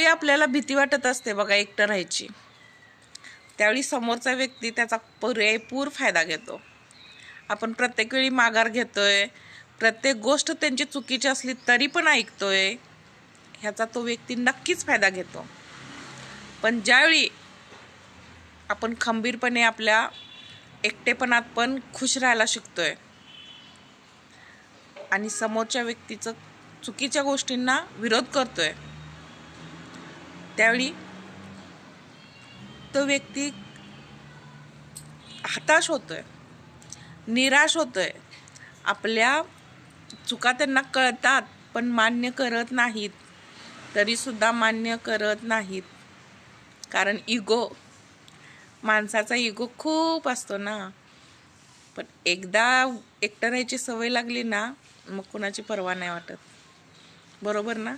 आपल्याला भीती वाटत असते बघा एकटं राहायची, त्यावेळी समोरचा व्यक्ती त्याचा पुरेपूर फायदा घेतो. आपण प्रत्येक वेळी माघार घेतोय, प्रत्येक गोष्ट त्यांची चुकीची असली तरी पण ऐकतोय, ह्याचा तो व्यक्ती नक्कीच फायदा घेतो. पण ज्यावेळी आपण खंबीरपणे आपल्या एकटेपणात पण खुश राहायला शिकतोय आणि समोरच्या व्यक्तीचं चुकीच्या गोष्टींना विरोध करतोय, त्यावेळी तो व्यक्ती हताश होतोय, निराश होतोय. आपल्या चुका त्यांना कळतात पण मान्य करत नाहीत, तरीसुद्धा मान्य करत नाहीत. कारण माणसाचा इगो खूप असतो ना. पण एकदा एकटं राहायची सवय लागली ना, मग कोणाची पर्वा नाही वाटत. बरोबर ना?